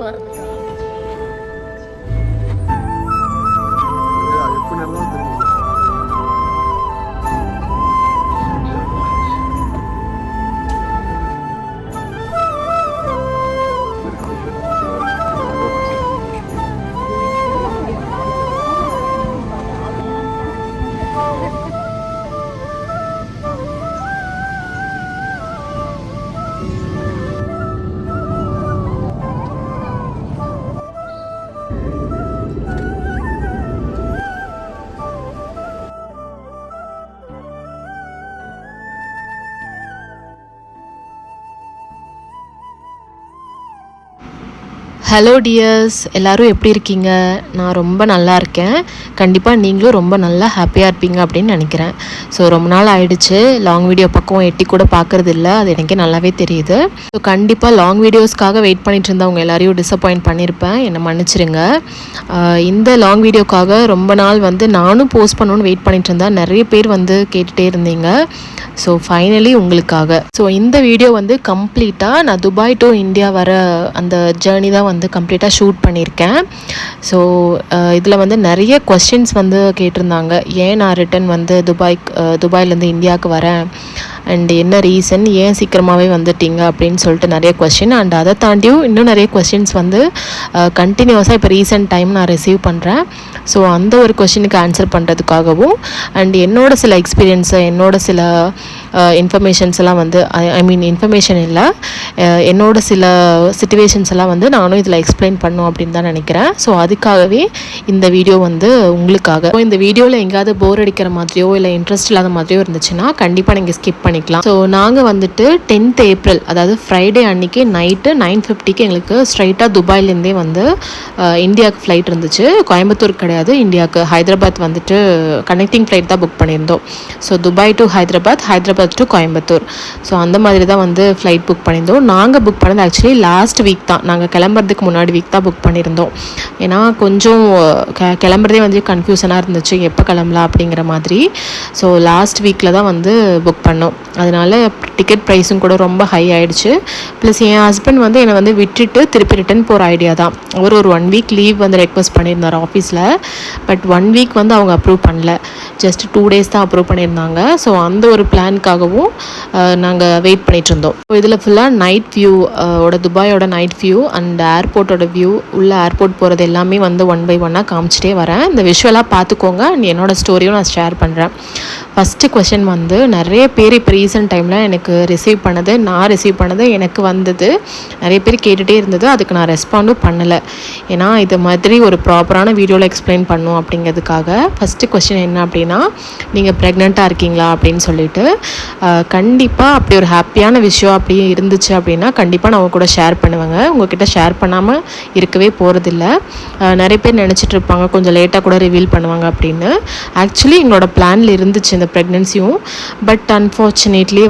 வரதுக்கா hello tears, எல்லோரும் எப்படி இருக்கீங்க? நான் ரொம்ப நல்லா இருக்கேன். கண்டிப்பாக நீங்களும் ரொம்ப நல்லா ஹாப்பியாக இருப்பீங்க அப்படின்னு நினைக்கிறேன். ஸோ ரொம்ப நாள் ஆகிடுச்சு, லாங் வீடியோ பக்கம் எட்டி கூட பார்க்குறது இல்லை, அது எனக்கே நல்லாவே தெரியுது. ஸோ கண்டிப்பாக லாங் வீடியோஸ்க்காக வெயிட் பண்ணிட்டு இருந்தவங்க எல்லாரையும் டிசப்பாயிண்ட் பண்ணியிருப்பேன், என்னை மன்னிச்சிருங்க. இந்த லாங் வீடியோக்காக ரொம்ப நாள் நானும் போஸ்ட் பண்ணணுன்னு வெயிட் பண்ணிட்டு இருந்தேன். நிறைய பேர் கேட்டுகிட்டே இருந்தீங்க. ஸோ ஃபைனலி உங்களுக்காக ஸோ இந்த வீடியோ கம்ப்ளீட்டாக நான் துபாய் டு இந்தியா வர அந்த ஜேர்னி தான் கம்ப்ளீட்டாக ஷூட் பண்ணியிருக்கேன். ஸோ இதில் நிறைய கொஸ்டின்ஸ் கேட்டிருந்தாங்க. ஏன் நான் ரிட்டன் துபாயிலேருந்து இந்தியாவுக்கு வரேன், அண்ட் என்ன ரீசன், ஏன் சீக்கிரமாகவே வந்துட்டீங்க அப்படின்னு சொல்லிட்டு நிறைய கொஸ்டின். அண்ட் அதை தாண்டியும் இன்னும் நிறைய கொஸ்டின்ஸ் கண்டினியூஸாக இப்போ ரீசெண்ட் டைம் நான் ரிசீவ் பண்ணுறேன். ஸோ அந்த ஒரு கொஸ்டினுக்கு ஆன்சர் பண்ணுறதுக்காகவும் அண்ட் என்னோட சில எக்ஸ்பீரியன்ஸை, என்னோட சில இன்ஃபர்மேஷன்ஸ் எல்லாம் இன்ஃபர்மேஷன் இல்லை, என்னோட சில சிச்சுவேஷன்ஸ் எல்லாம் நானும் இதில் எக்ஸ்பிளைன் பண்ணும் அப்படின்னு தான் நினைக்கிறேன். ஸோ அதுக்காகவே இந்த வீடியோ உங்களுக்காக. ஸோ இந்த வீடியோவில் எங்கேயாவது போர் அடிக்கிற மாதிரியோ இல்லை இன்ட்ரெஸ்ட் இல்லாத மாதிரியோ இருந்துச்சுன்னா கண்டிப்பாக நீங்கள் ஸ்கிப் பண்ணிக்கலாம். ஸோ நாங்கள் 10th ஏப்ரல், அதாவது ஃப்ரைடே அன்றைக்கி நைட்டு 9:50க்கு எங்களுக்கு ஸ்ட்ரைட்டாக துபாயிலேருந்தே இந்தியாவுக்கு ஃப்ளைட் இருந்துச்சு. கோயம்புத்தூர் கிடையாது, இந்தியாவுக்கு ஹைதராபாத் கனெக்டிங் ஃப்ளைட் தான் புக் பண்ணியிருந்தோம். So Dubai to Hyderabad, Hyderabad to Coimbatore. So அந்த மாதிரி தான் ஃப்ளைட் புக் பண்ணியிருந்தோம். நாங்கள் புக் பண்ணது ஆக்சுவலி லாஸ்ட் வீக் தான், நாங்கள் கிளம்புறதுக்கு முன்னாடி வீக் தான் புக் பண்ணியிருந்தோம். ஏன்னா கொஞ்சம் கிளம்புறதே கன்ஃபியூஷனாக இருந்துச்சு, எப்போ கிளம்பலாம் அப்படிங்கிற மாதிரி. ஸோ லாஸ்ட் வீக்கில் தான் புக் பண்ணோம். அதனால டிக்கெட் ப்ரைஸும் கூட ரொம்ப ஹை ஆகிடுச்சு. ப்ளஸ் என் ஹஸ்பண்ட் என்னை விட்டுட்டு திருப்பி ரிட்டன் போகிற ஐடியா தான். ஒரு 1 வீக் லீவ் ரெக்வஸ்ட் பண்ணியிருந்தார் ஆஃபீஸில். பட் 1 வீக் அவங்க அப்ரூவ் பண்ணல, ஜஸ்ட் 2 days தான் அப்ரூவ் பண்ணியிருந்தாங்க. ஸோ அந்த ஒரு பிளான்காகவும் நாங்கள் வெயிட் பண்ணிகிட்டு இருந்தோம். ஸோ இதில் ஃபுல்லாக நைட் வியூ, துபாயோட நைட் வியூ அண்ட் ஏர்போர்ட்டோட வியூ, உள்ள ஏர்போர்ட் போகிறது எல்லாமே 1 by 1 காமிச்சிட்டே வரேன். இந்த விஷுவலாக பார்த்துக்கோங்க. அண்ட் என்னோட ஸ்டோரியும் நான் ஷேர் பண்ணுறேன். ஃபஸ்ட்டு கொஷின் நிறைய பேர் இப்போ ரீசெண்ட் டைமில் எனக்கு நான் ரிசீவ் பண்ணது எனக்கு வந்தது, நிறைய பேர் கேட்டுகிட்டே இருந்தது. அதுக்கு நான் ரெஸ்பாண்டும் பண்ணலை, ஏன்னா இது மாதிரி ஒரு ப்ராப்பரான வீடியோவில் எக்ஸ்பிளைன் பண்ணும் அப்படிங்கிறதுக்காக. ஃபஸ்ட்டு கொஸ்டின் என்ன அப்படின்னா, நீங்கள் ப்ரெக்னெண்ட்டாக இருக்கீங்களா அப்படின்னு சொல்லிட்டு. கண்டிப்பாக அப்படி ஒரு ஹாப்பியான விஷயம் அப்படியே இருந்துச்சு அப்படின்னா கண்டிப்பாக நான் உங்க கூட ஷேர் பண்ணுவேங்க. உங்ககிட்ட ஷேர் பண்ணாமல் இருக்கவே போகிறதில்ல. நிறைய பேர் நினச்சிட்டு இருப்பாங்க கொஞ்சம் லேட்டாக கூட ரிவீல் பண்ணுவாங்க அப்படின்னு. ஆக்சுவலி எங்களோட பிளானில் இருந்துச்சு இந்த ப்ரெக்னென்சியும், பட் அன்ஃபார்ச்சுனேட்லி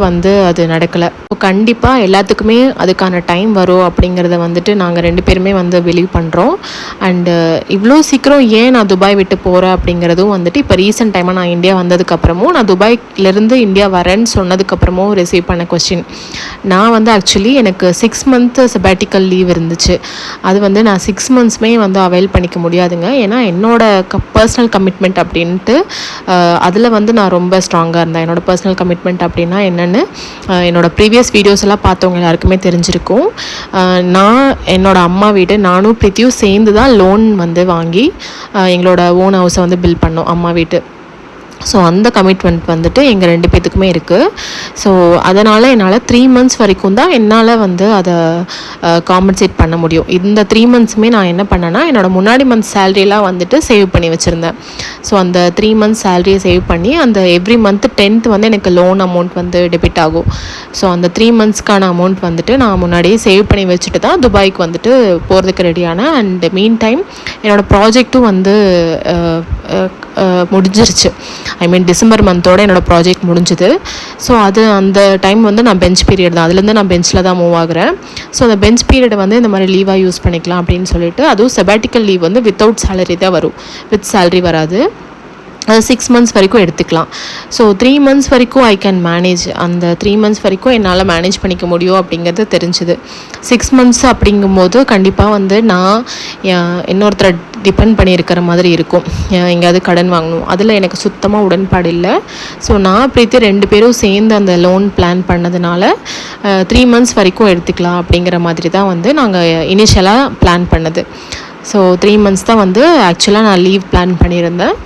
அது நடக்கலை. கண்டிப்பாக எல்லாத்துக்குமே அதுக்கான டைம் வரும் அப்படிங்கிறத நாங்கள் 2 பேருமே பிலீவ் பண்ணுறோம். அண்டு இவ்வளோ சீக்கிரம் ஏன் நான் துபாய் விட்டு போகிறேன் அப்படிங்கிறதும் இப்போ ரீசெண்ட் டைமாக நான் இந்தியா வந்ததுக்கப்புறமும், நான் துபாயிலேருந்து இந்தியா வரேன்னு சொன்னதுக்கப்புறமும் ரிசீவ் பண்ண கொஸ்டின். நான் ஆக்சுவலி எனக்கு 6 month செபாட்டிக்கல் லீவ் இருந்துச்சு. அது நான் 6 monthsமே அவைல் பண்ணிக்க முடியாதுங்க. ஏன்னா என்னோட பர்சனல் கமிட்மெண்ட் அப்படின்ட்டு அதில் நான் ரொம்ப ஸ்ட்ராங்காக இருந்தேன். என்னோட பர்சனல் கமிட்மெண்ட் அப்படின்னா என்னென்னு என்னோடய ப்ரீவியஸ் வீடியோஸ் எல்லாம் பார்த்தவங்க எல்லாருக்குமே தெரிஞ்சிருக்கும். நான் என்னோட அம்மா வீடு, நானும் பிரித்தியும் சேர்ந்து தான் லோன் வாங்கி எங்களோட ஓன் ஹவுஸை பில்ட் பண்ணோம், அம்மா வீட்டு. ஸோ அந்த கமிட்மெண்ட் எங்கள் 2 பேத்துக்குமே இருக்குது. ஸோ அதனால் என்னால் 3 months வரைக்கும் தான் என்னால் அதை காம்பன்சேட் பண்ண முடியும். இந்த 3 monthsமே நான் என்ன பண்ணேன்னா, என்னோடய முன்னாடி மந்த் சேலரியெலாம் சேவ் பண்ணி வச்சுருந்தேன். ஸோ அந்த 3 months சேலரியை சேவ் பண்ணி அந்த எவ்ரி மந்த் 10th எனக்கு லோன் அமௌண்ட் டெபிட் ஆகும். ஸோ அந்த 3 monthsக்கான அமௌண்ட் நான் முன்னாடியே சேவ் பண்ணி வச்சுட்டு தான் துபாய்க்கு போகிறதுக்கு ரெடியான. அண்ட் மீன் டைம் என்னோடய ப்ராஜெக்ட்டும் முடிஞ்சிருச்சு. டிசம்பர் மந்தோட என்னோடய ப்ராஜெக்ட் முடிஞ்சுது. ஸோ அந்த டைம் நான் பெஞ்ச் பீரியட் தான், அதுலேருந்து நான் பெஞ்சில் தான் மூவ் ஆகுறேன். ஸோ அந்த பெஞ்ச் பீரியடை இந்த மாதிரி லீவாக யூஸ் பண்ணிக்கலாம் அப்படின்னு சொல்லிட்டு, அதுவும் செபாட்டிக்கல் லீவ் வித்தவுட் சேலரி தான் வரும், வித் சேலரி வராது. அது 6 months வரைக்கும் எடுத்துக்கலாம். ஸோ 3 months வரைக்கும் ஐ கேன் மேனேஜ். அந்த 3 months வரைக்கும் என்னால் மேனேஜ் பண்ணிக்க முடியும் அப்படிங்கிறது தெரிஞ்சுது. 6 months அப்படிங்கும்போது கண்டிப்பாக வந்து நான் இன்னொருத்தரை டிபெண்ட் பண்ணியிருக்கிற மாதிரி இருக்கும். எங்கேயாவது கடன் வாங்கணும், அதில் எனக்கு சுத்தமாக உடன்பாடு இல்லை. ஸோ நான் பிரீத்தி 2 பேரும் சேர்ந்து அந்த லோன் பிளான் பண்ணதுனால 3 months வரைக்கும் எடுத்துக்கலாம் அப்படிங்கிற மாதிரி தான் வந்து நாங்கள் இனிஷியலாக பிளான் பண்ணது. ஸோ 3 months தான் வந்து ஆக்சுவலாக நான் லீவ் பிளான் பண்ணியிருந்தேன்.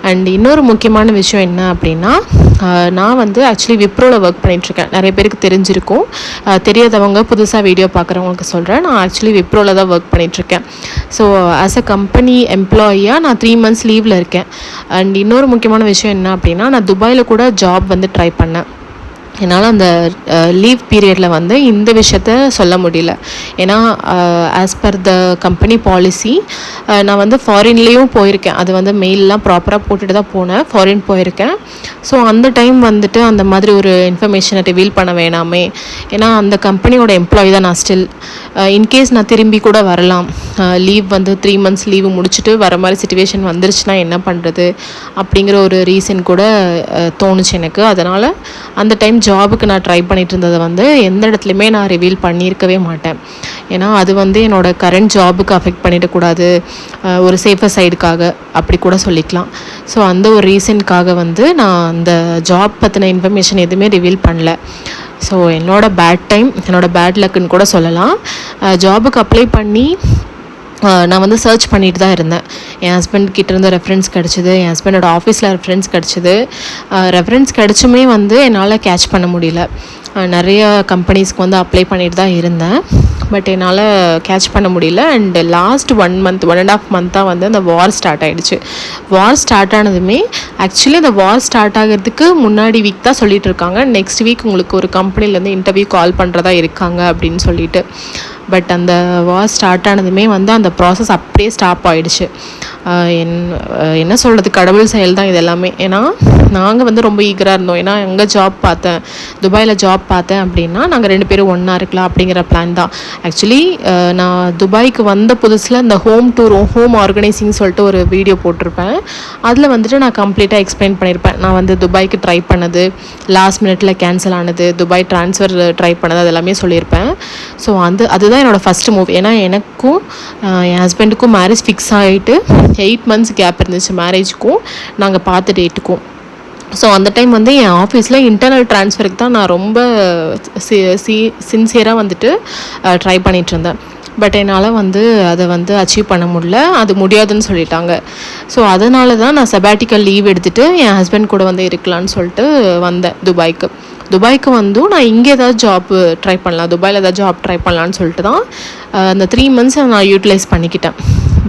அண்ட் இன்னொரு முக்கியமான விஷயம் என்ன அப்படின்னா, நான் வந்து ஆக்சுவலி விப்ரோவில் ஒர்க் பண்ணிகிட்ருக்கேன். நிறைய பேருக்கு தெரிஞ்சிருக்கும், தெரியாதவங்க புதுசாக வீடியோ பார்க்குறவங்களுக்கு சொல்கிறேன். நான் ஆக்சுவலி விப்ரோவில் தான் ஒர்க் பண்ணிகிட்ருக்கேன். ஸோ ஆஸ் அ கம்பெனி எம்ப்ளாயியாக நான் 3 months லீவில் இருக்கேன். அண்ட் இன்னொரு முக்கியமான விஷயம் என்ன அப்படின்னா, நான் துபாயில் கூட ஜாப் வந்து ட்ரை பண்ணேன். என்னால் அந்த லீவ் பீரியடில் வந்து இந்த விஷயத்த சொல்ல முடியல. ஏன்னா as per the company policy நான் வந்து ஃபாரின்லேயும் போயிருக்கேன். அது வந்து மெயிலெலாம் ப்ராப்பராக போட்டுட்டு தான் போனேன். ஃபாரின் போயிருக்கேன். ஸோ அந்த டைம் வந்துட்டு அந்த மாதிரி ஒரு இன்ஃபர்மேஷனை ரிவீல் பண்ண வேணாமே, ஏன்னா அந்த கம்பெனியோட எம்ப்ளாயி தான் நான் ஸ்டில். இன்கேஸ் நான் திரும்பி கூட வரலாம், லீவ் வந்து 3 months லீவு முடிச்சுட்டு வர மாதிரி சிச்சுவேஷன் வந்துருச்சுன்னா என்ன பண்ணுறது அப்படிங்கிற ஒரு ரீசன் கூட தோணுச்சு எனக்கு. அதனால் அந்த டைம் ஜாபுக்கு நான் ட்ரை பண்ணிட்டு இருந்ததை வந்து எந்த இடத்துலையுமே நான் ரிவீல் பண்ணியிருக்கவே மாட்டேன். ஏன்னா அது வந்து என்னோடய கரண்ட் ஜாபுக்கு அஃபெக்ட் பண்ணிடக்கூடாது, ஒரு சேஃபர் சைடுக்காக அப்படி கூட சொல்லிக்கலாம். ஸோ அந்த ஒரு ரீசனுக்காக வந்து நான் அந்த ஜாப் பற்றின இன்ஃபர்மேஷன் எதுவுமே ரிவீல் பண்ணல. ஸோ என்னோடய பேட் டைம், என்னோடய பேட் லக்குன்னு கூட சொல்லலாம். ஜாபுக்கு அப்ளை பண்ணி நான் வந்து சர்ச் பண்ணிட்டு தான் இருந்தேன். என் ஹஸ்பண்ட் கிட்டேருந்து ரெஃபரன்ஸ் கிடச்சிது, என் ஹஸ்பண்டோட ஆஃபீஸில் ரெஃபரன்ஸ் கிடச்சிது. ரெஃபரன்ஸ் கிடச்சுமே வந்து என்னால் கேட்ச் பண்ண முடியல. நிறைய கம்பெனிஸ்க்கு வந்து அப்ளை பண்ணிட்டு தான் இருந்தேன், பட் என்னால் கேட்ச் பண்ண முடியல. அண்ட் லாஸ்ட் 1 month 1.5 month வந்து அந்த வார் ஸ்டார்ட் ஆகிடுச்சு. வார் ஸ்டார்ட் ஆனதுமே ஆக்சுவலி அந்த வார் ஸ்டார்ட் ஆகிறதுக்கு முன்னாடி வீக் தான் சொல்லிட்டு இருக்காங்க, நெக்ஸ்ட் வீக் உங்களுக்கு ஒரு கம்பெனிலேருந்து இன்டர்வியூ கால் பண்ணுறதா இருக்காங்க அப்படின்னு சொல்லிட்டு. பட் அந்த வார் ஸ்டார்ட் ஆனதுமே வந்து அந்த ப்ராசஸ் அப்படியே ஸ்டாப் ஆகிடுச்சு. என்ன சொல்கிறது, கடவுள் செயல் தான் இது எல்லாமே. ஏன்னா நாங்கள் வந்து ரொம்ப ஈகராக இருந்தோம். ஏன்னா எங்கே ஜாப் பார்த்தேன், துபாயில் ஜாப் பார்த்தேன் அப்படின்னா நாங்கள் 2 பேரும் ஒன்றா இருக்கலாம் அப்படிங்கிற பிளான் தான். ஆக்சுவலி நான் துபாய்க்கு வந்த புதுசில் இந்த ஹோம் டூர், ஹோம் ஆர்கனைசிங் சொல்லிட்டு ஒரு வீடியோ போட்டிருப்பேன். அதில் வந்துட்டு நான் கம்ப்ளீட்டாக எக்ஸ்பிளைன் பண்ணியிருப்பேன். நான் வந்து துபாய்க்கு ட்ரை பண்ணது, லாஸ்ட் மினிட்ல கேன்சல் ஆனது, துபாய் ட்ரான்ஸ்ஃபர் ட்ரை பண்ணது, அது எல்லாமே சொல்லியிருப்பேன். ஸோ அதுதான் என்னோடய ஃபஸ்ட்டு மூவ். ஏன்னா எனக்கும் என் ஹஸ்பண்டுக்கும் மேரேஜ் ஃபிக்ஸ் ஆகிட்டு 8 months கேப் இருந்துச்சு மேரேஜுக்கும் நாங்கள் பார்த்த டேட்டுக்கும். ஸோ அந்த டைம் வந்து என் ஆஃபீஸில் இன்டர்னல் ட்ரான்ஸ்ஃபருக்கு தான் நான் ரொம்ப சின்சியராக வந்துட்டு ட்ரை பண்ணிகிட்ருந்தேன். பட் என்னால் வந்து அதை வந்து அச்சீவ் பண்ண முடியல, அது முடியாதுன்னு சொல்லிட்டாங்க. ஸோ அதனால தான் நான் செபாட்டிக்கல் லீவ் எடுத்துகிட்டு என் ஹஸ்பண்ட் கூட வந்து இருக்கலான்னு சொல்லிட்டு வந்தேன் துபாய்க்கு வந்தும் நான் இங்கே ஏதாவது ஜாப் ட்ரை பண்ணலாம், துபாயில் ஏதாவது ஜாப் ட்ரை பண்ணலான்னு சொல்லிட்டு தான் அந்த 3 months நான் யூட்டிலைஸ் பண்ணிக்கிட்டேன்.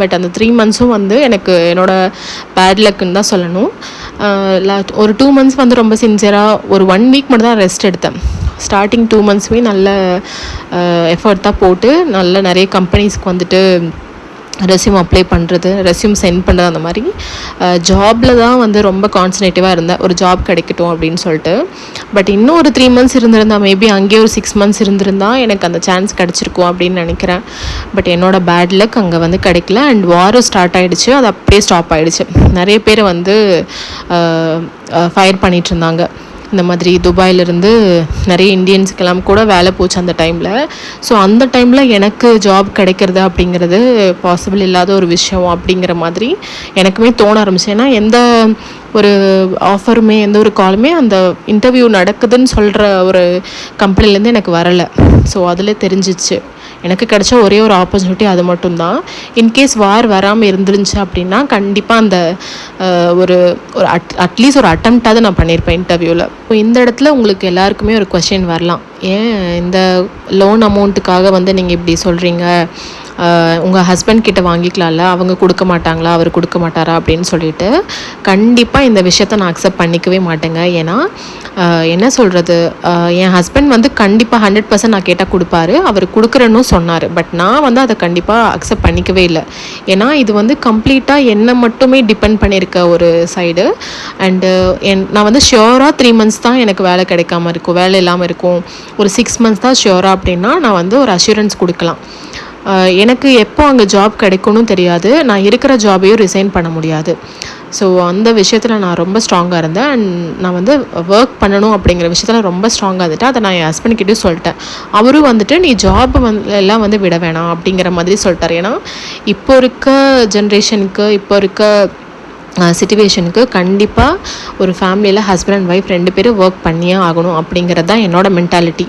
பட் அந்த 3 monthsம் வந்து எனக்கு என்னோடய பேட் லக்குன்னு தான் சொல்லணும். ஒரு 2 months வந்து ரொம்ப சின்சியராக ஒரு 1 week மட்டும் தான் ரெஸ்ட் எடுத்தேன். ஸ்டார்டிங் 2 monthsமே நல்ல எஃபர்ட் தான் போட்டு நிறைய கம்பெனிஸ்க்கு வந்துட்டு ரெஸ்யூம் அப்ளை பண்ணுறது, ரெஸ்யூம் சென்ட் பண்ணுறது, அந்த மாதிரி ஜாபில் தான் வந்து ரொம்ப கான்சன்ட்ரேட்டிவாக இருந்தேன், ஒரு ஜாப் கிடைக்கட்டும் அப்படின்னு சொல்லிட்டு. பட் இன்னும் ஒரு 3 months இருந்திருந்தா, மேபி அங்கேயே ஒரு 6 months இருந்திருந்தா எனக்கு அந்த சான்ஸ் கிடச்சிருக்கும் அப்படின்னு நினைக்கிறேன். பட் என்னோடய பேட் லக் அங்கே வந்து கிடைக்கல. அண்ட் வாரும் ஸ்டார்ட் ஆகிடுச்சு, அது அப்படியே ஸ்டாப் ஆகிடுச்சு. நிறைய பேர் வந்து ஃபயர் பண்ணிகிட்டு இருந்தாங்க. இந்த மாதிரி துபாயிலிருந்து நிறைய இந்தியன்ஸுக்கெல்லாம் கூட வேலை போச்சு அந்த டைமில். ஸோ அந்த டைமில் எனக்கு ஜாப் கிடைக்கிறது அப்படிங்கிறது பாசிபிள் இல்லாத ஒரு விஷயம் அப்படிங்கிற மாதிரி எனக்குமே தோண ஆரம்பிச்சு. ஏன்னா எந்த ஒரு ஆஃபருமே, எந்த ஒரு காலுமே அந்த இன்டர்வியூ நடக்குதுன்னு சொல்கிற ஒரு கம்பெனிலேருந்து எனக்கு வரலை. ஸோ அதில் தெரிஞ்சிச்சு எனக்கு கிடைச்ச ஒரே ஒரு ஆப்பர்ச்சுனிட்டி அது மட்டும்தான். இன்கேஸ் வார் வராமல் இருந்துருந்துச்சு அப்படின்னா கண்டிப்பாக அந்த ஒரு அட்லீஸ்ட் ஒரு அட்டம்ப்டாவது நான் பண்ணியிருப்பேன் இன்டர்வியூவில். இப்போ இந்த இடத்துல உங்களுக்கு எல்லாருக்குமே ஒரு கொஸ்டின் வரலாம், ஏன் இந்த லோன் அமௌண்ட்டுக்காக வந்து நீங்கள் இப்படி சொல்கிறீங்க, உங்கள் ஹஸ்பண்ட் கிட்ட வாங்கிக்கலாம்ல, அவங்க கொடுக்க மாட்டாங்களா, அவர் கொடுக்க மாட்டாரா அப்படின்னு சொல்லிட்டு. கண்டிப்பாக இந்த விஷயத்த நான் அக்செப்ட் பண்ணிக்கவே மாட்டேங்க. ஏன்னா என்ன சொல்கிறது, என் ஹஸ்பண்ட் வந்து கண்டிப்பாக 100% நான் கேட்டால் கொடுப்பாரு, அவர் கொடுக்குறேன்னு சொன்னார். பட் நான் வந்து அதை கண்டிப்பாக அக்செப்ட் பண்ணிக்கவே இல்லை. ஏன்னா இது வந்து கம்ப்ளீட்டாக என்னை மட்டுமே டிபெண்ட் பண்ணியிருக்க ஒரு சைடு. அண்டு நான் வந்து ஷியோராக 3 months தான் எனக்கு வேலை கிடைக்காம இருக்கும், வேலை இல்லாமல் இருக்கும், ஒரு 6 months தான் ஷியோராக அப்படின்னா நான் வந்து ஒரு அஷூரன்ஸ் கொடுக்கலாம். எனக்கு எப்போ அங்கே ஜாப் கிடைக்கும்னு தெரியாது, நான் இருக்கிற ஜாபையும் ரிசைன் பண்ண முடியாது. ஸோ அந்த விஷயத்தில் நான் ரொம்ப ஸ்ட்ராங்காக இருந்தேன். அண்ட் நான் வந்து ஒர்க் பண்ணணும் அப்படிங்கிற விஷயத்தில் ரொம்ப ஸ்ட்ராங்காக இருந்துட்டு அதை நான் என் ஹஸ்பண்ட்கிட்டயும் சொல்லிட்டேன். அவரும் வந்துட்டு நீ ஜாப் எல்லாம் வந்து விட வேணாம் அப்படிங்கிற மாதிரி சொல்லிட்டார். ஏன்னா இப்போ இருக்க ஜென்ரேஷனுக்கு, இப்போ இருக்க சிச்சுவேஷனுக்கு கண்டிப்பாக ஒரு ஃபேமிலியில் ஹஸ்பண்ட் அண்ட் ஒய்ஃப் 2 பேரும் ஒர்க் பண்ணியே ஆகணும் அப்படிங்கிறது தான் என்னோடய மென்டாலிட்டி.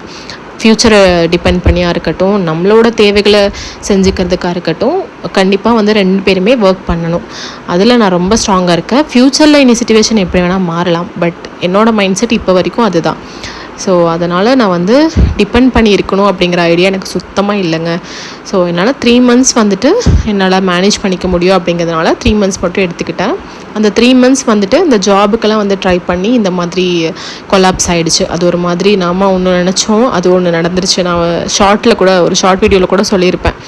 ஃப்யூச்சரை டிபெண்ட் பண்ணியாக இருக்கட்டும், நம்மளோட தேவைகளை செஞ்சுக்கிறதுக்காக இருக்கட்டும், கண்டிப்பாக வந்து 2 பேருமே ஒர்க் பண்ணணும். அதில் நான் ரொம்ப ஸ்ட்ராங்காக இருக்கேன். ஃப்யூச்சரில் இனி சிச்சுவேஷன் எப்படி வேணால் மாறலாம், பட் என்னோடய மைண்ட் செட் இப்போ வரைக்கும் அதுதான். ஸோ அதனால் நான் வந்து டிபெண்ட் பண்ணி இருக்கணும் அப்படிங்கிற ஐடியா எனக்கு சுத்தமாக இல்லைங்க. ஸோ என்னால் 3 months வந்துட்டு என்னால் மேனேஜ் பண்ணிக்க முடியும் அப்படிங்கிறதுனால 3 months மட்டும் எடுத்துக்கிட்டேன். அந்த 3 months வந்துட்டு இந்த ஜாபுக்கெல்லாம் வந்து ட்ரை பண்ணி இந்த மாதிரி கொலாப்ஸ் ஆகிடுச்சு. அது ஒரு மாதிரி நாம் ஒன்று நினச்சோம், அது ஒன்று நடந்துருச்சு. நான் ஷார்ட்டில் கூட, ஒரு ஷார்ட் வீடியோவில் கூட சொல்லியிருப்பேன்.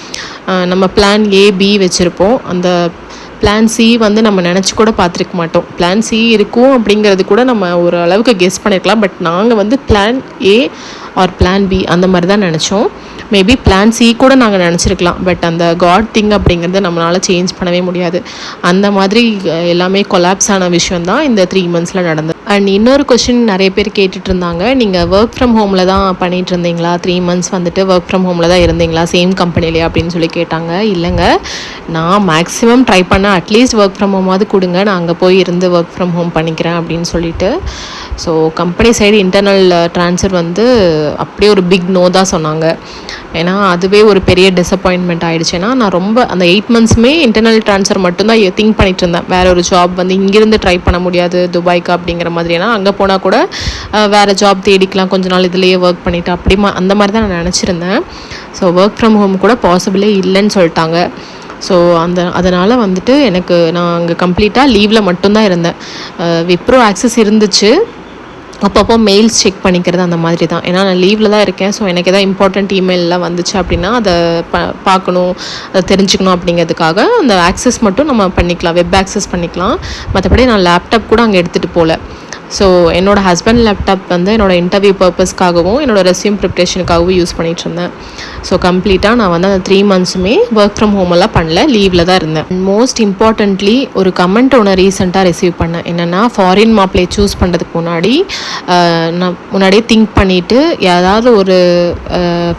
நம்ம பிளான் A, B வச்சுருப்போம். அந்த பிளான் சி வந்து நம்ம நினச்சி கூட பார்த்துருக்க மாட்டோம். பிளான் சி இருக்கும் அப்படிங்கிறது கூட நம்ம ஒரு அளவுக்கு கெஸ் பண்ணியிருக்கலாம். பட் நாங்கள் வந்து plan A or plan B அந்த மாதிரி தான் நினச்சோம். மேபி பிளான் சி கூட நாங்கள் நினச்சிருக்கலாம். பட் அந்த காட் திங் அப்படிங்கிறத நம்மளால் சேஞ்ச் பண்ணவே முடியாது. அந்த மாதிரி எல்லாமே கொலாப்ஸ் ஆன விஷயம் தான் இந்த 3 monthsல நடந்தது. அண்ட் இன்னொரு கொஷின் நிறைய பேர் கேட்டுட்டு இருந்தாங்க, நீங்கள் ஒர்க் ஃப்ரம் ஹோமில் தான் பண்ணிகிட்டு இருந்தீங்களா, 3 months வந்துட்டு ஒர்க் ஃப்ரம் ஹோமில் தான் இருந்தீங்களா சேம் கம்பெனிலே அப்படின்னு சொல்லி கேட்டாங்க. இல்லைங்க, நான் மேக்ஸிமம் ட்ரை பண்ணேன், அட்லீஸ்ட் ஒர்க் ஃப்ரம் ஹோமாவது கொடுங்க, நான் அங்கே போய் இருந்து ஒர்க் ஃப்ரம் ஹோம் பண்ணிக்கிறேன் அப்படின்னு சொல்லிட்டு. So company side internal transfer வந்து அப்படியே ஒரு பிக் நோ தான் சொன்னாங்க. ஏன்னா அதுவே ஒரு பெரிய டிசப்பாயின்மெண்ட் ஆகிடுச்சு. ஏன்னா நான் ரொம்ப அந்த 8 monthsமே இன்டர்னல் ட்ரான்ஸ்ஃபர் மட்டும்தான் திங்க் பண்ணிட்டு இருந்தேன். வேறு ஒரு ஜாப் வந்து இங்கேருந்து ட்ரை பண்ண முடியாது துபாய்க்கு அப்படிங்கிற மாதிரி. ஏன்னா அங்கே போனால் கூட வேறு ஜாப் தேடிக்கலாம், கொஞ்ச நாள் இதுலேயே ஒர்க் பண்ணிவிட்டு அப்படி அந்த மாதிரி தான் நான் நினச்சிருந்தேன். ஸோ ஒர்க் ஃப்ரம் ஹோம் கூட பாசிபிளே இல்லைன்னு சொல்லிட்டாங்க. ஸோ அதனால் வந்துட்டு நான் அங்கே கம்ப்ளீட்டாக லீவில் மட்டும்தான் இருந்தேன். விப்ரோ ஆக்சஸ் இருந்துச்சு, அப்பப்போ மெயில்ஸ் செக் பண்ணிக்கிறது அந்த மாதிரி தான். ஏன்னா நான் லீவில் தான் இருக்கேன். ஸோ எனக்கு எதாவது இம்பார்ட்டண்ட் இமெயிலெலாம் வந்துச்சு அப்படின்னா அதை பார்க்கணும், அதை தெரிஞ்சுக்கணும் அப்படிங்கிறதுக்காக அந்த ஆக்சஸ் மட்டும் நம்ம பண்ணிக்கலாம், வெப் ஆக்சஸ் பண்ணிக்கலாம். மற்றபடி நான் லேப்டாப் கூட அங்கே எடுத்துகிட்டு போகல. ஸோ என்னோடய ஹஸ்பண்ட் லேப்டாப் வந்து என்னோடய இன்டர்வியூ பர்பஸ்க்காகவும் என்னோடய ரெஸ்யூம் ப்ரிப்ரேஷனுக்காகவும் யூஸ் பண்ணிகிட்டு இருந்தேன். ஸோ கம்ப்ளீட்டாக நான் வந்து அந்த 3 monthsமே ஒர்க் ஃப்ரம் ஹோமெல்லாம் பண்ணல, லீவில் தான் இருந்தேன். மோஸ்ட் இம்பார்ட்டண்ட்லி ஒரு கமெண்ட் ஒன்று ரீசெண்டாக ரிசீவ் பண்ணேன். என்னென்னா, ஃபாரின் மாப்பிளை சூஸ் பண்ணுறதுக்கு முன்னாடி நான் முன்னாடியே திங்க் பண்ணிவிட்டு ஏதாவது ஒரு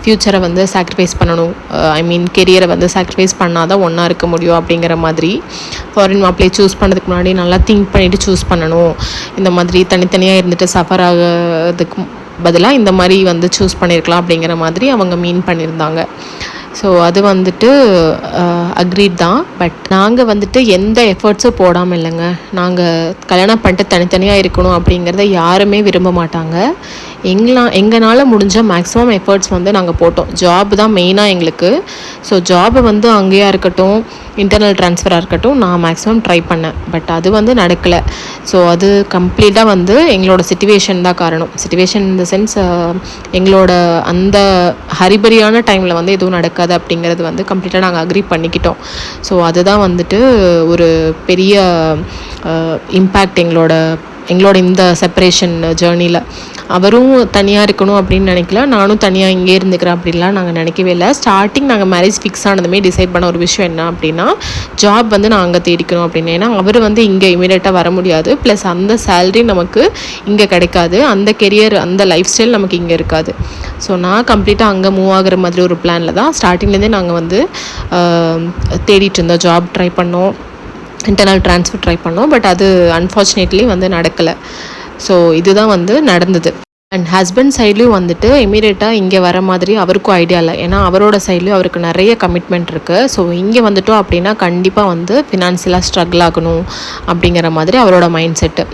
ஃப்யூச்சரை வந்து சாக்ரிஃபைஸ் பண்ணணும், ஐ மீன் கெரியரை வந்து சாக்ரிஃபைஸ் பண்ணால் தான் ஒன்றா இருக்க முடியும் அப்படிங்கிற மாதிரி. ஃபாரின் மாப்பிளையை சூஸ் பண்ணுறதுக்கு முன்னாடி நல்லா திங்க் பண்ணிவிட்டு சூஸ் பண்ணணும். இந்த மாதிரி தனித்தனியாக இருந்துட்டு சஃபர் ஆகிறதுக்கு பதிலாக இந்த மாதிரி வந்து சூஸ் பண்ணியிருக்கலாம் அப்படிங்கிற மாதிரி அவங்க மீன் பண்ணியிருந்தாங்க. ஸோ அது வந்துட்டு அக்ரீட் தான். பட் நாங்கள் வந்துட்டு எந்த எஃபர்ட்ஸும் போடாமல் இல்லைங்க. நாங்கள் கல்யாணம் பண்ணிட்டு தனித்தனியாக இருக்கணும் அப்படிங்கிறத யாருமே விரும்ப மாட்டாங்க. எங்களால் முடிஞ்ச மேக்ஸிமம் எஃபர்ட்ஸ் வந்து நாங்கள் போட்டோம். ஜாப் தான் மெயினாக எங்களுக்கு. ஸோ ஜாபை வந்து அங்கேயா இருக்கட்டும், இன்டர்னல் ட்ரான்ஸ்ஃபராக இருக்கட்டும், நான் மேக்ஸிமம் ட்ரை பண்ணேன். பட் அது வந்து நடக்கலை. ஸோ அது கம்ப்ளீட்டாக வந்து எங்களோட சிச்சுவேஷன் தான் காரணம். சிச்சுவேஷன் இன் த சென்ஸ் எங்களோட அந்த ஹரிபரியான டைமில் வந்து எதுவும் நடக்காது அப்படிங்கிறது வந்து கம்ப்ளீட்டாக நாங்கள் அக்ரி பண்ணிக்கிட்டோம். ஸோ அதுதான் வந்துட்டு ஒரு பெரிய இம்பேக்ட் எங்களோட இந்த செப்பரேஷன் ஜேர்னியில். அவரும் தனியாக இருக்கணும் அப்படின்னு நினைக்கல, நானும் தனியாக இங்கே இருந்துக்கிறேன் அப்படின்லாம் நாங்கள் நினைக்கவே இல்லை. ஸ்டார்டிங் நாங்கள் மேரேஜ் ஃபிக்ஸ் ஆனதுமே டிசைட் பண்ண ஒரு விஷயம் என்ன அப்படின்னா, ஜாப் வந்து நான் அங்கே தேடிக்கணும் அப்படின்னு. ஏன்னா அவர் வந்து இங்கே இமீடியட்டாக வர முடியாது, ப்ளஸ் அந்த சேலரி நமக்கு இங்கே கிடைக்காது, அந்த கெரியர் அந்த லைஃப் ஸ்டைல் நமக்கு இங்கே இருக்காது. ஸோ நான் கம்ப்ளீட்டாக அங்கே மூவ் ஆகிற மாதிரி ஒரு பிளானில் தான் ஸ்டார்டிங்லேருந்தே நாங்கள் வந்து தேடிட்டு இருந்தோம். ஜாப் ட்ரை பண்ணோம், இன்டர்னல் ட்ரான்ஸ்ஃபர் ட்ரை பண்ணோம். பட் அது அன்ஃபார்ச்சுனேட்லி வந்து நடக்கலை. ஸோ இதுதான் வந்து நடந்தது. அண்ட் ஹஸ்பண்ட் சைட்லேயும் வந்துட்டு இமீடியட்டாக இங்கே வர மாதிரி அவருக்கும் ஐடியா இல்லை. ஏன்னா அவரோட சைட்லேயும் அவருக்கு நிறைய கமிட்மெண்ட் இருக்குது. ஸோ இங்கே வந்துட்டோம் அப்படின்னா கண்டிப்பாக வந்து ஃபினான்ஷியலாக ஸ்ட்ரகிள் ஆகணும் அப்படிங்கிற மாதிரி அவரோட மைண்ட் செட்டு.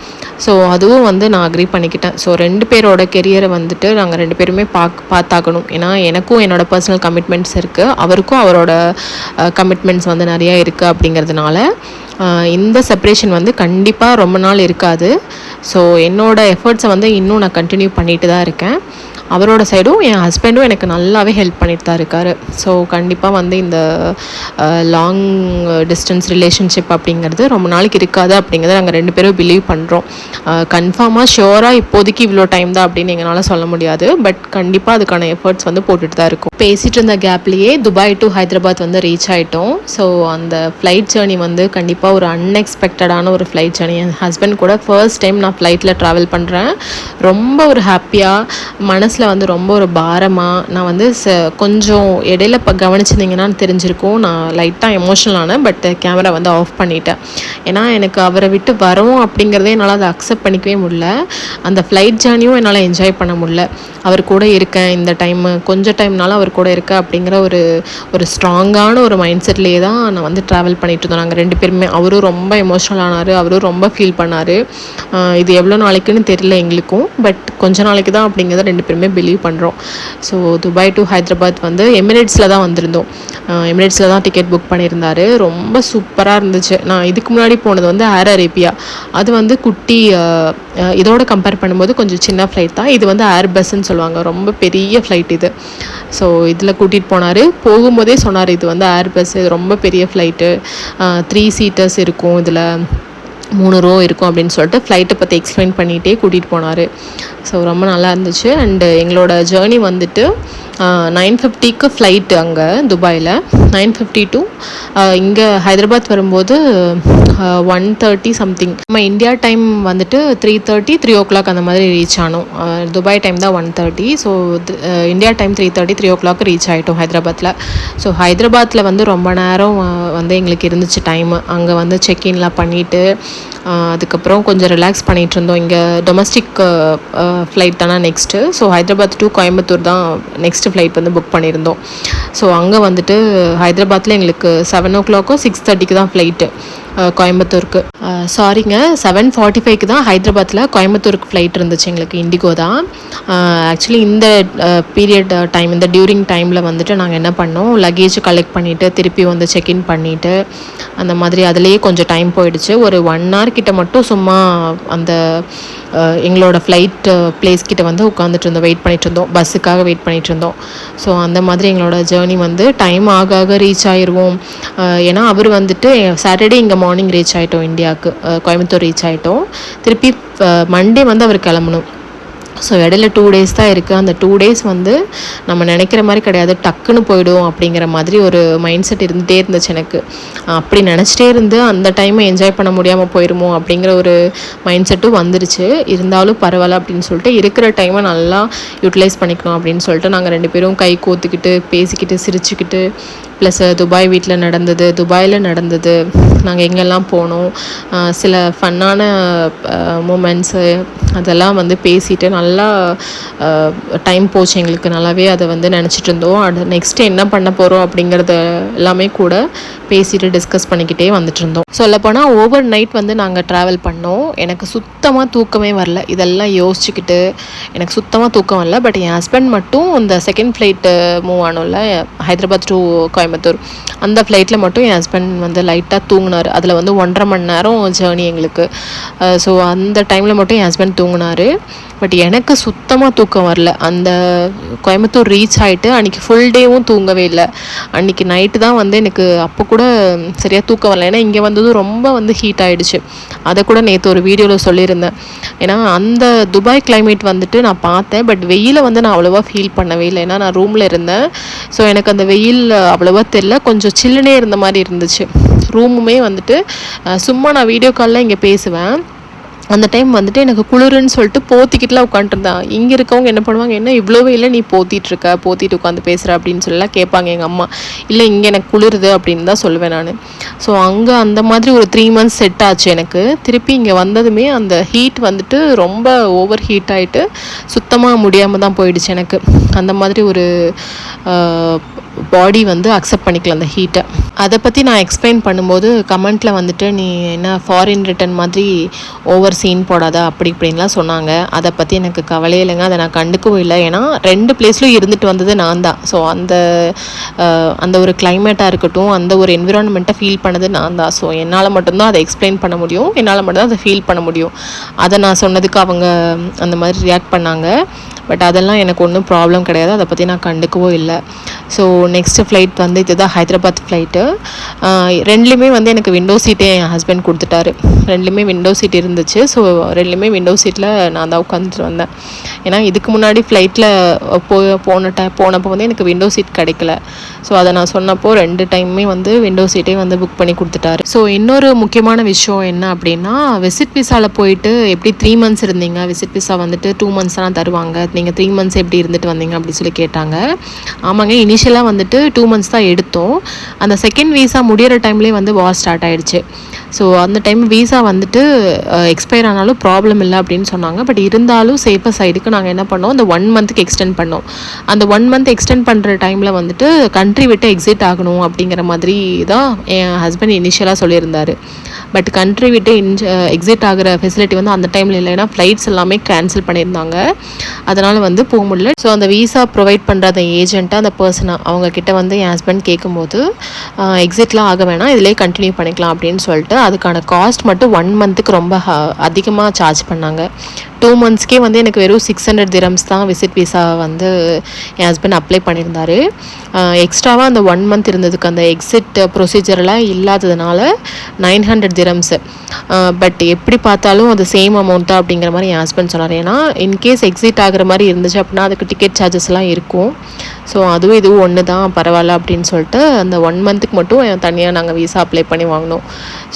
ஸோ அதுவும் வந்து நான் அக்ரி பண்ணிக்கிட்டேன். ஸோ 2 பேரோட கெரியரை வந்துட்டு நாங்கள் 2 பேருமே பார்த்தாகணும். ஏன்னா எனக்கும் என்னோடய பர்சனல் கமிட்மெண்ட்ஸ் இருக்குது, அவருக்கும் அவரோட கமிட்மெண்ட்ஸ் வந்து நிறையா இருக்குது. அப்படிங்கிறதுனால இந்த செப்பரேஷன் வந்து கண்டிப்பாக ரொம்ப நாள் இருக்காது. ஸோ என்னோடய எஃபர்ட்ஸை வந்து இன்னும் நான் கண்டினியூ பண்ணிட்டு தான் இருக்கேன். அவரோட சைடும் என் ஹஸ்பண்டும் எனக்கு நல்லாவே ஹெல்ப் பண்ணிட்டு தான் இருக்கார். ஸோ கண்டிப்பாக வந்து இந்த லாங் டிஸ்டன்ஸ் ரிலேஷன்ஷிப் அப்படிங்கிறது ரொம்ப நாளைக்கு இருக்காது அப்படிங்கிறத நாங்கள் 2 பேரும் பிலீவ் பண்ணுறோம். கன்ஃபார்மாக ஷியோராக இப்போதைக்கு இவ்வளோ டைம் தான் அப்படின்னு எங்களால் சொல்ல முடியாது. பட் கண்டிப்பாக அதுக்கான எஃபர்ட்ஸ் வந்து போட்டுட்டு தான் இருக்கும். பேசிகிட்டு இருந்த கேப்லேயே துபாய் டு ஹைதராபாத் வந்து ரீச் ஆகிட்டோம். ஸோ அந்த ஃப்ளைட் ஜேர்னி வந்து கண்டிப்பாக ஒரு அன்எக்ஸ்பெக்டடான ஒரு ஃப்ளைட் ஜேர்னி. என் ஹஸ்பண்ட் கூட ஃபர்ஸ்ட் டைம் நான் ஃப்ளைட்டில் ட்ராவல் பண்ணுறேன். ரொம்ப ஒரு ஹாப்பியாக, மனசில் வந்து ரொம்ப ஒரு பாரமாக, நான் வந்து கொஞ்சம் இடையில கவனிச்சிருந்தீங்கன்னா தெரிஞ்சிருக்கும், நான் லைட்டாக எமோஷனல் ஆனேன். பட் கேமரா வந்து ஆஃப் பண்ணிட்டேன். ஏன்னா எனக்கு அவரை விட்டு வரோம் அப்படிங்கிறதே என்னால் அதை அக்செப்ட் பண்ணிக்கவே முடியல. அந்த ஃப்ளைட் ஜேர்னியும் என்னால் என்ஜாய் பண்ண முடியல. அவர் கூட இருக்கேன், இந்த டைமு கொஞ்சம் டைம்னாலும் அவர் கூட இருக்க அப்படிங்கிற ஒரு ஸ்ட்ராங்கான ஒரு மைண்ட் செட்லேயே தான் நான் வந்து ட்ராவல் பண்ணிட்டு இருந்தோம் நாங்கள் 2 பேருமே. அவரும் ரொம்ப எமோஷ்னல் ஆனார், அவரும் ரொம்ப ஃபீல் பண்ணார். இது எவ்வளோ நாளைக்குன்னு தெரியல எங்களுக்கும், பட் கொஞ்ச நாளைக்கு தான் அப்படிங்கிறத 2 பேருமே பிலீவ் பண்ணுறோம். ஸோ துபாய் டு ஹைதராபாத் வந்து எமிரேட்ஸில் தான் வந்திருந்தோம். எமிரேட்ஸில் தான் டிக்கெட் புக் பண்ணியிருந்தார். ரொம்ப சூப்பராக இருந்துச்சு. நான் இதுக்கு முன்னாடி போனது வந்து ஏர் அரேபியா. அது வந்து குட்டி, இதோட கம்பேர் பண்ணும்போது கொஞ்சம் சின்ன ஃப்ளைட் தான். இது வந்து ஏர் பஸ்ன்னு சொல்லுவாங்க, ரொம்ப பெரிய ஃப்ளைட் இது. ஸோ இதில் கூட்டிகிட்டு போனார். போகும்போதே சொன்னார், இது வந்து ஏர் பஸ், இது ரொம்ப பெரிய ஃப்ளைட்டு, 3 சீட்டர்ஸ் இருக்கும், இதில் 3 ரோ இருக்கும் அப்படின்னு சொல்லிட்டு ஃப்ளைட்டை பற்றி எக்ஸ்பிளைன் பண்ணிகிட்டே கூட்டிகிட்டு போனார். ஸோ ரொம்ப நல்லா இருந்துச்சு. அண்டு எங்களோட ஜேர்னி வந்துட்டு 9:50க்கு ஃப்ளைட்டு அங்கே துபாயில், 9:50 டு இங்கே ஹைதராபாத் வரும்போது 1:30 சம்திங். நம்ம இந்தியா டைம் வந்துட்டு 3:30, 3 o'clock அந்த மாதிரி ரீச் ஆனோம். துபாய் டைம் தான் 1:30. So India time 3:30, 3 o'clock reach ஆகிட்டோம் ஹைதராபாத்தில். ஸோ ஹைதராபாத்தில் வந்து ரொம்ப நேரம் வந்து எங்களுக்கு இருந்துச்சு டைமு. அங்கே வந்து செக்இன்லாம் பண்ணிவிட்டு அதுக்கப்புறம் கொஞ்சம் ரிலாக்ஸ் பண்ணிகிட்டு இருந்தோம். இங்கே டொமஸ்டிக் ஃப்ளைட் தானே next. So Hyderabad to Coimbatore தான் நெக்ஸ்ட்டு ஃப்ளைட் வந்து புக் பண்ணியிருந்தோம். ஸோ அங்கே வந்துட்டு ஹைதராபாத்தில் எங்களுக்கு 7 o'clock 6:30க்கு தான் ஃப்ளைட்டு கோயம்புத்தூருக்கு. சாரிங்க, 7:45க்கு தான் ஹைதராபாத்தில் கோயம்புத்தூருக்கு ஃப்ளைட் இருந்துச்சு எங்களுக்கு, இண்டிகோ தான். ஆக்சுவலி இந்த பீரியட் டைம், இந்த டியூரிங் டைமில் வந்துட்டு நாங்கள் என்ன பண்ணோம், லக்கேஜ் கலெக்ட் பண்ணிவிட்டு திருப்பி வந்து செக்இன் பண்ணிவிட்டு அந்த மாதிரி அதுலேயே கொஞ்சம் டைம் போயிடுச்சு. ஒரு 1 hour கிட்ட மட்டும் சும்மா அந்த எங்களோட ஃப்ளைட் பிளேஸ் கிட்ட வந்து உட்காந்துட்டு இருந்தோம், வெயிட் பண்ணிகிட்டு இருந்தோம், பஸ்ஸுக்காக வெயிட் பண்ணிகிட்டு இருந்தோம். ஸோ அந்த மாதிரி எங்களோட ஜேர்னி வந்து டைம் ஆக ரீச் ஆயிடுவோம். ஏன்னா அவர் வந்துட்டு சாட்டர்டே இங்கே மார்னிங் ரீச் ஆகிட்டோம், இந்தியாவுக்கு கோயம்புத்தூர் ரீச் ஆகிட்டோம். திருப்பி மண்டே வந்து அவர் கிளம்பணும். ஸோ இடையில 2 days தான் இருக்குது. அந்த 2 days வந்து நம்ம நினைக்கிற மாதிரி கிடையாது, டக்குன்னு போய்டும் அப்படிங்கிற மாதிரி ஒரு மைண்ட் செட் இருந்துகிட்டே இருந்துச்சு எனக்கு. அப்படி நினச்சிட்டே இருந்து அந்த டைமை என்ஜாய் பண்ண முடியாமல் போயிடுமோ அப்படிங்கிற ஒரு மைண்ட் செட்டும் வந்துருச்சு. இருந்தாலும் பரவாயில்ல அப்படின்னு சொல்லிட்டு இருக்கிற டைமை நல்லா யூட்டிலைஸ் பண்ணிக்கணும் அப்படின்னு சொல்லிட்டு நாங்கள் 2 பேரும் கை கோத்துக்கிட்டு பேசிக்கிட்டு சிரிச்சுக்கிட்டு, ப்ளஸ் துபாய் வீட்டில் நடந்தது, துபாயில் நடந்தது, நாங்கள் எங்கெல்லாம் போனோம், சில ஃபன்னான மூமெண்ட்ஸு அதெல்லாம் வந்து பேசிட்டு நல்லா டைம் போச்சு எங்களுக்கு. நல்லாவே அதை வந்து நினச்சிட்டு இருந்தோம். அது நெக்ஸ்ட்டு என்ன பண்ண போகிறோம் அப்படிங்கிறத எல்லாமே கூட பேசிட்டு டிஸ்கஸ் பண்ணிக்கிட்டே வந்துட்டு இருந்தோம். சொல்லப்போனால் ஓவர் நைட் வந்து நாங்கள் ட்ராவல் பண்ணோம். எனக்கு சுத்தமாக தூக்கமே வரல. இதெல்லாம் யோசிச்சுக்கிட்டு எனக்கு சுத்தமாக தூக்கம் வரல. பட் என் ஹஸ்பண்ட் மட்டும் இந்த செகண்ட் ஃப்ளைட்டு மூவ் ஆனோம்ல, ஹைதராபாத் டு கோயம்புத்தூர், அந்த ஃப்ளைட்டில் மட்டும் என் ஹஸ்பண்ட் வந்து லைட்டாக தூங்கினார். அதில் வந்து 1.5 மணி நேரம் ஜேர்னி எங்களுக்கு. ஸோ அந்த டைமில் மட்டும் என் ஹஸ்பண்ட் தூங்கினார். பட் எனக்கு சுத்தமாக தூக்கம் வரல. அந்த கோயம்புத்தூர் ரீச் ஆகிட்டு அன்றைக்கி ஃபுல் டேவும் தூங்கவே இல்லை. அன்றைக்கி நைட்டு தான் வந்து எனக்கு அப்போ கூட சரியாக தூக்கம் வரல. ஏன்னா இங்கே வந்ததும் ரொம்ப வந்து ஹீட் ஆகிடுச்சு. அதை கூட நேற்று ஒரு வீடியோவில் சொல்லியிருந்தேன். ஏன்னா அந்த துபாய் கிளைமேட் வந்துட்டு நான் பார்த்தேன், பட் வெயிலை வந்து நான் அவ்வளோவா ஃபீல் பண்ணவே இல்லை. ஏன்னா நான் ரூமில் இருந்தேன். ஸோ எனக்கு அந்த வெயில் அவ்வளோவா தெரில, கொஞ்சம் சில்லுனே இருந்த மாதிரி இருந்துச்சு. ரூமுமே வந்துட்டு சும்மா நான் வீடியோ காலில் இங்கே பேசுவேன், அந்த டைம் வந்துட்டு எனக்கு குளிருன்னு சொல்லிட்டு போத்திக்கிட்டுலாம் உட்காந்துருந்தேன். இங்கே இருக்கவங்க என்ன பண்ணுவாங்க, என்ன இவ்வளோவே இல்லை நீ போத்திட்டு உட்காந்து பேசுகிற அப்படின்னு சொல்லலாம் கேட்பாங்க எங்கள் அம்மா. இல்லை இங்கே எனக்கு குளிருது அப்படின்னு தான் சொல்லுவேன் நான். ஸோ அங்கே அந்த மாதிரி ஒரு 3 months செட் ஆச்சு எனக்கு. திருப்பி இங்கே வந்ததுமே அந்த ஹீட் வந்துட்டு ரொம்ப ஓவர் ஹீட் ஆகிட்டு சுத்தமாக முடியாமல் தான் போயிடுச்சு எனக்கு. அந்த மாதிரி ஒரு பாடி வந்து அக்செப்ட் பண்ணிக்கல அந்த ஹீட்டை. அதை பற்றி நான் எக்ஸ்பிளைன் பண்ணும்போது கமெண்ட்டில் வந்துட்டு நீ என்ன ஃபாரின் ரிட்டன் மாதிரி ஓவர் சீன் போடாத அப்படி இப்படின்லாம் சொன்னாங்க. அதை பற்றி எனக்கு கவலையே இல்லைங்க, அதை நான் கண்டுக்கவும் இல்லை. ஏன்னா 2 பிளேஸ்லையும் இருந்துட்டு வந்தது நான் தான். ஸோ அந்த ஒரு கிளைமேட்டாக இருக்கட்டும், அந்த ஒரு என்விரான்மெண்ட்டை ஃபீல் பண்ணது நான் தான். ஸோ என்னால் மட்டும்தான் அதை எக்ஸ்பிளைன் பண்ண முடியும், என்னால் மட்டும்தான் அதை ஃபீல் பண்ண முடியும். அதை நான் சொன்னதுக்கு அவங்க அந்த மாதிரி ரியாக்ட் பண்ணாங்க. பட் அதெல்லாம் எனக்கு ஒன்றும் ப்ராப்ளம் கிடையாது, அதை பற்றி நான் கண்டுக்கவோ இல்லை. ஸோ நெக்ஸ்ட்டு ஃப்ளைட் வந்து இதுதான் ஹைதராபாத் ஃப்ளைட்டு. ரெண்டுலேயுமே வந்து எனக்கு விண்டோ சீட்டே என் ஹஸ்பண்ட் கொடுத்துட்டாரு. ரெண்டுலேயுமே விண்டோ சீட் இருந்துச்சு. ஸோ ரெண்டுலேயுமே விண்டோ சீட்டில் நான் தான் உட்காந்துட்டு வந்தேன். ஏன்னா இதுக்கு முன்னாடி ஃப்ளைட்டில் போனப்போ வந்து எனக்கு விண்டோ சீட் கிடைக்கல. ஸோ அதை நான் சொன்னப்போ 2 டைமுமே வந்து விண்டோ சீட்டே வந்து புக் பண்ணி கொடுத்துட்டாரு. ஸோ இன்னொரு முக்கியமான விஷயம் என்ன அப்படின்னா, விசிட் விசாவில் போயிட்டு எப்படி 3 months இருந்தீங்க, விசிட் விசா வந்துட்டு 2 months தான் தருவாங்க, நீங்கள் 3 months எப்படி இருந்துட்டு வந்தீங்க அப்படின்னு சொல்லி கேட்டாங்க. ஆமாங்க, இனிஷியலாக வந்துட்டு 2 months தான் எடுத்தோம். அந்த செகண்ட் வீசா முடிகிற டைம்லேயே வந்து வார் ஸ்டார்ட் ஆகிடுச்சு. ஸோ அந்த டைம் வீசா வந்துட்டு எக்ஸ்பயர் ஆனாலும் ப்ராப்ளம் இல்லை அப்படின்னு சொன்னாங்க. பட் இருந்தாலும் சேஃபர் சைடுக்கு நாங்கள் என்ன பண்ணோம், அந்த 1 monthக்கு எக்ஸ்டெண்ட் பண்ணோம். அந்த 1 month எக்ஸ்டெண்ட் பண்ணுற டைமில் வந்துட்டு கண்ட்ரி விட்டு எக்ஸிட் ஆகணும் அப்படிங்கிற மாதிரி தான் என் ஹஸ்பண்ட் இனிஷியலாக சொல்லியிருந்தார். பட் கண்ட்ரி விட்டு எக்ஸிட் ஆகிற ஃபெசிலிட்டி வந்து அந்த டைமில் இல்லை. ஏன்னா ஃப்ளைட்ஸ் எல்லாமே கேன்சல் பண்ணியிருந்தாங்க. அதனால் வந்து போக முடியல. ஸோ அந்த வீசா ப்ரொவைட் பண்ணுற அந்த ஏஜென்ட்டாக அந்த பர்சனாக அவங்கக்கிட்ட வந்து என் ஹஸ்பண்ட் கேட்கும்போது எக்ஸிட்லாம் ஆக வேணாம், இதிலே கண்டினியூ பண்ணிக்கலாம் அப்படின்னு சொல்லிட்டு அதுக்கான காஸ்ட் மட்டும் 1 monthக்கு ரொம்ப அதிகமாக சார்ஜ் பண்ணாங்க. 2 monthsக்கே வந்து எனக்கு வெறும் 600 dirhams தான் விசிட் விசா வந்து என் ஹஸ்பண்ட் அப்ளை பண்ணியிருந்தார். எக்ஸ்ட்ராவாக அந்த 1 month இருந்ததுக்கு அந்த எக்ஸிட் ப்ரொசீஜர்லாம் இல்லாததுனால 900 dirhams. பட் எப்படி பார்த்தாலும் அது சேம் அமௌண்ட் தான் அப்படிங்கிற மாதிரி என் ஹஸ்பண்ட் சொன்னார். ஏன்னா இன்கேஸ் எக்ஸிட் ஆகிற மாதிரி இருந்துச்சு அப்படின்னா அதுக்கு டிக்கெட் சார்ஜஸ்லாம் இருக்கும். ஸோ அதுவும் இதுவும் ஒன்று தான், பரவாயில்ல அப்படின்னு சொல்லிட்டு அந்த 1 monthக்கு மட்டும் தனியாக நாங்கள் வீசா அப்ளை பண்ணி வாங்கினோம்.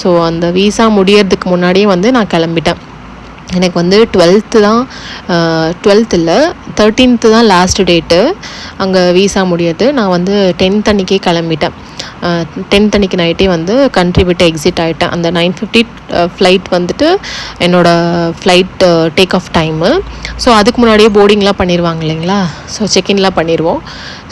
ஸோ அந்த வீசா முடியறதுக்கு முன்னாடியே வந்து நான் கிளம்பிட்டேன். எனக்கு வந்து 12th தான், 12th இல்லை 13th தான் லாஸ்ட் டேட்டு அங்கே வீசா முடியாது. நான் வந்து 10th அன்றைக்கே கிளம்பிட்டேன். 10th அன்றைக்கி நைட்டே வந்து கண்ட்ரி விட்டு எக்ஸிட் ஆகிட்டேன். அந்த 9:50 ஃப்ளைட் வந்துட்டு என்னோடய flight take off time. So அதுக்கு முன்னாடியே போர்டிங்லாம் பண்ணிடுவாங்க இல்லைங்களா, ஸோ செக்இன்லாம் பண்ணிடுவோம்.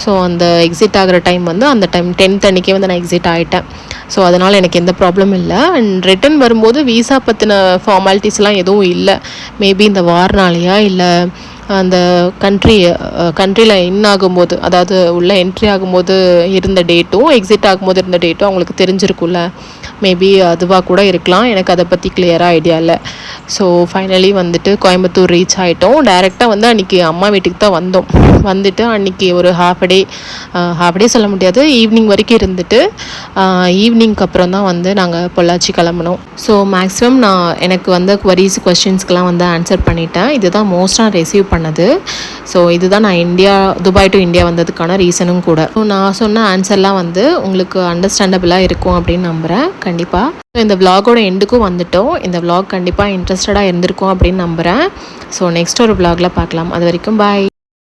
ஸோ அந்த எக்ஸிட் ஆகிற டைம் வந்து அந்த டைம் 10th அன்றைக்கே வந்து நான் எக்ஸிட் ஆகிட்டேன். ஸோ அதனால் எனக்கு எந்த ப்ராப்ளமும் இல்லை. அண்ட் ரிட்டன் வரும்போது வீசா பற்றின ஃபார்மாலிட்டிஸ்லாம் எதுவும் இல்லை. மேபி இந்த வார்னாலையா இல்லை அந்த கண்ட்ரியில் ஆகும்போது, அதாவது உள்ளே என்ட்ரி ஆகும்போது இருந்த டேட்டும் எக்ஸிட் ஆகும்போது இருந்த டேட்டும் அவங்களுக்கு தெரிஞ்சிருக்கும்ல, மேபி அதுவாக கூட இருக்கலாம். எனக்கு அதை பற்றி கிளியராக ஐடியா இல்லை. ஸோ ஃபைனலி வந்துட்டு கோயம்புத்தூர் ரீச் ஆகிட்டோம். டைரெக்டாக வந்து அன்றைக்கி அம்மா வீட்டுக்கு தான் வந்தோம். வந்துட்டு அன்றைக்கி ஒரு ஹாஃப் டே சொல்ல முடியாது, ஈவினிங் வரைக்கும் இருந்துட்டு ஈவினிங்க்கு அப்புறம் தான் வந்து நாங்கள் பொள்ளாச்சி கிளம்பினோம். ஸோ மேக்ஸிமம் எனக்கு வந்து கொஸ்டின்ஸ்க்கெலாம் வந்து ஆன்சர் பண்ணிட்டேன். இதுதான் மோஸ்ட்டாக ரிசீவ் பண்ணது. ஸோ இதுதான் நான் துபாய் டு இந்தியா வந்ததுக்கான ரீசனும் கூட. ஸோ நான் சொன்ன ஆன்சர்லாம் வந்து உங்களுக்கு அண்டர்ஸ்டாண்டபிளாக இருக்கும் அப்படின்னு நம்புகிறேன் கண்டிப்பாக. ஸோ இந்த விலாகோட எண்டுக்கும் வந்துட்டோம். இந்த விலாக் கண்டிப்பாக இன்ட்ரெஸ்டடாக இருந்திருக்கும் அப்படின்னு நம்புகிறேன். ஸோ நெக்ஸ்ட் ஒரு விலாகில் பார்க்கலாம். அது வரைக்கும் பாய்.